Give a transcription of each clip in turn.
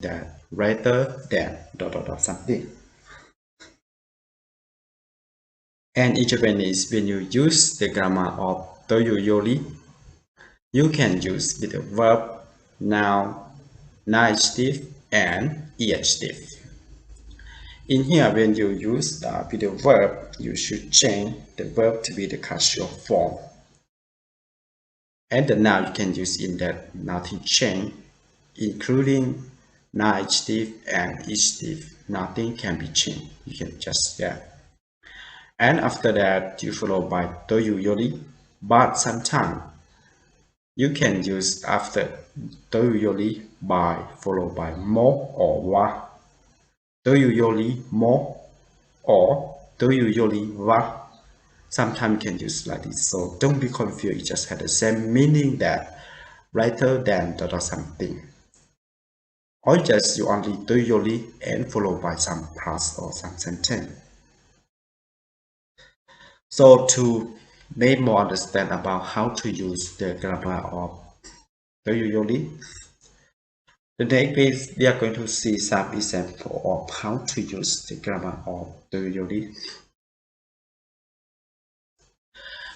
that rather than something. And in Japanese, when you use the grammar of toyu yori, you can use with the verb, noun, adjective, and adjective. In here, when you use with the verb, you should change the verb to be the casual form. And the noun you can use in that nothing change, including adjective and adjective. Nothing can be changed. You can just that. And after that, you follow by toyu yori. But sometimes you can use after toyu yori by followed by mo or wa. Toyu yori mo or toyu yori wa. Sometimes you can use like this. So don't be confused. It just has the same meaning that rather than something. Or just you only toyu yori and followed by some plus or some sentence. So to make more understand about how to use the grammar of toyu yori, the next page we are going to see some example of how to use the grammar of toyu yori.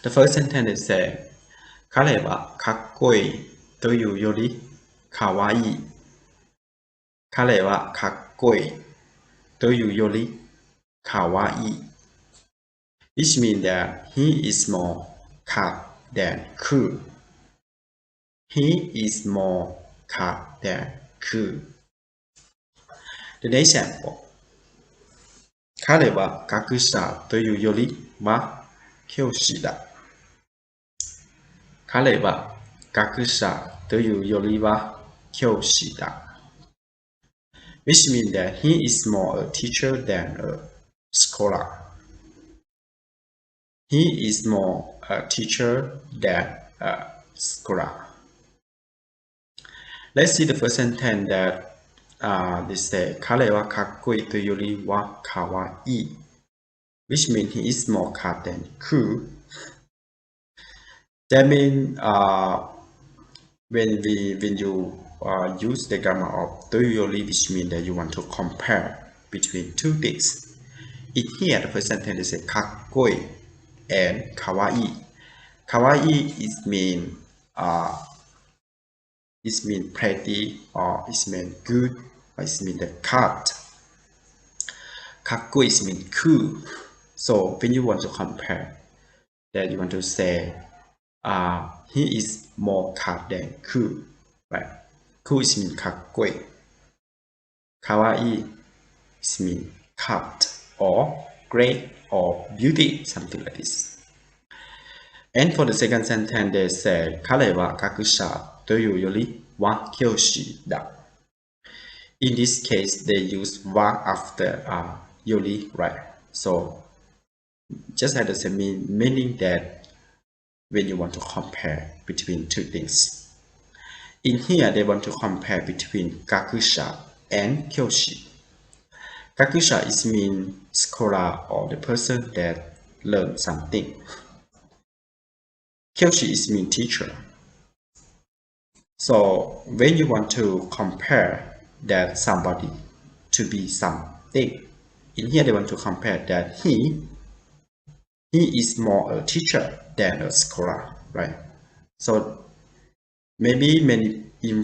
The first sentence is say, 彼はかっこいいというよりかわいい。彼はかっこいいというよりかわいい。Which means that he is more cut than cool. He is more cut than cool. The next example. 彼は学者というよりは教師だ。彼は学者というよりは教師だ。Which means that he is more a teacher than a scholar. He is more a teacher than a scholar. Let's see the first sentence that they say 彼はかっこいいというよりはかわいい。Which means he is more cut than cool. That means when you use the grammar of toyu yori, which means that you want to compare between two things. In here, the first sentence is say かっこいい and かわいい. かわいい is mean pretty or it mean good or it mean the cut. かっこいい is mean cool. So when you want to compare, that you want to say he is more cut than cool, right? Cool is mean かっこいい. かわいい is mean cut or great or beauty, something like this. And for the second sentence, they say 彼は学者というよりは教師だ. In this case, they use は after yori, right? So just had the same meaning that when you want to compare between two things. In here, they want to compare between gakusha and kyoshi. Gakusha is mean scholar or the person that learns something. Kyoshi is mean teacher. So when you want to compare that somebody to be something, in here they want to compare that he is more a teacher than a scholar, right? So maybe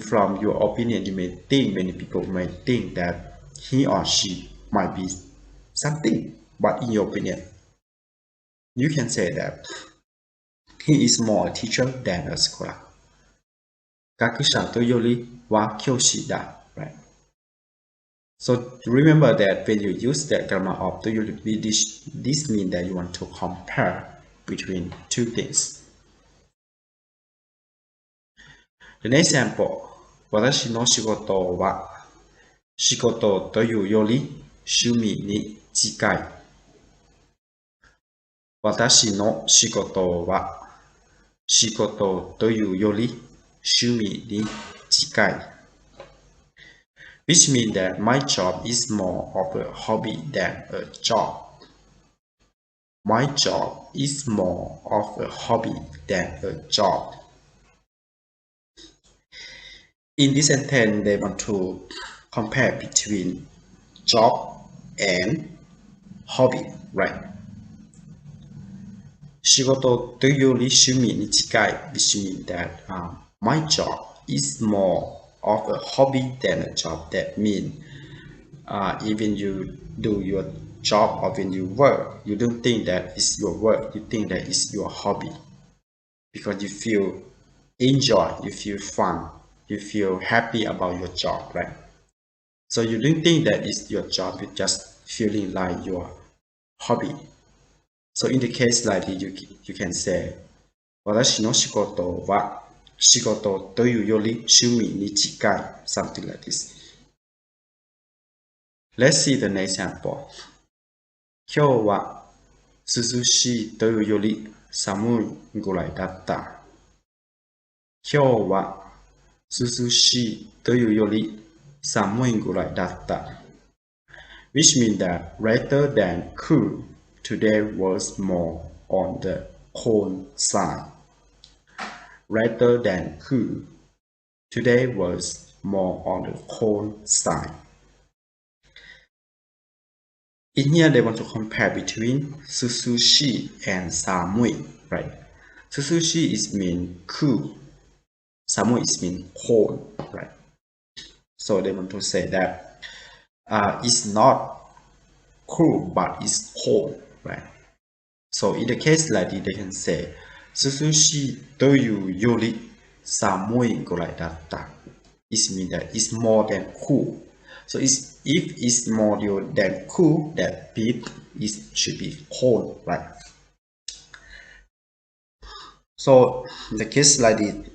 from your opinion, many people may think that he or she might be something, but in your opinion, you can say that he is more a teacher than a scholar. 学者というよりは教師だ, right? So remember that when you use the grammar of to you, this means that you want to compare between two things. The next example. 私の仕事は仕事というより趣味に近い。私の仕事は仕事というより趣味に近い。Which means that my job is more of a hobby than a job. My job is more of a hobby than a job. In this sentence, they want to compare between job and hobby, right? 仕事というより趣味に近い which means that my job is more of a hobby than a job. That means even you do your job or when you work, you don't think that it's your work, you think that it's your hobby because you feel enjoy, you feel fun, you feel happy about your job, right? So you don't think that it's your job, you're just feeling like your hobby. So in the case like this, you can say 私の仕事は仕事というより趣味に近い something like this. Let's see the next example. 今日は涼しいというより寒いぐらいだった。今日は涼しいというより寒いぐらいだった。Which means that rather than cool, today was more on the cold side. Rather than cool, today was more on the cold side. In here, they want to compare between sushi and samui, right? Sushi is mean cool, samui is mean cold, right? So they want to say that it's not cool, but it's cold, right? So in the case like this, they can say 涼しいというより寒いぐらいだった。It means that it's more than cool. So if it's more than cool, that means it should be cold, right? So the case like this,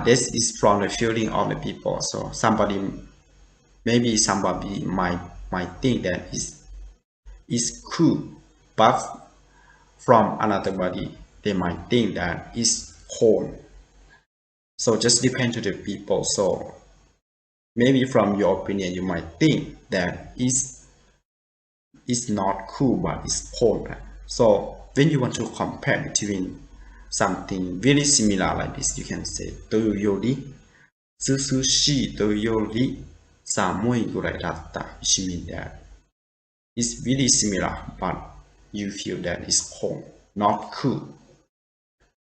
this is from the feeling of the people. So maybe somebody might think that it's cool, but from another body, they might think that it's cold. So just depend to the people. So maybe from your opinion, you might think that it's not cool, but it's cold. So when you want to compare between something very similar like this, you can say というより涼しいというより寒いぐらいだった。Which means that it's really similar, but you feel that it's cold, not cool.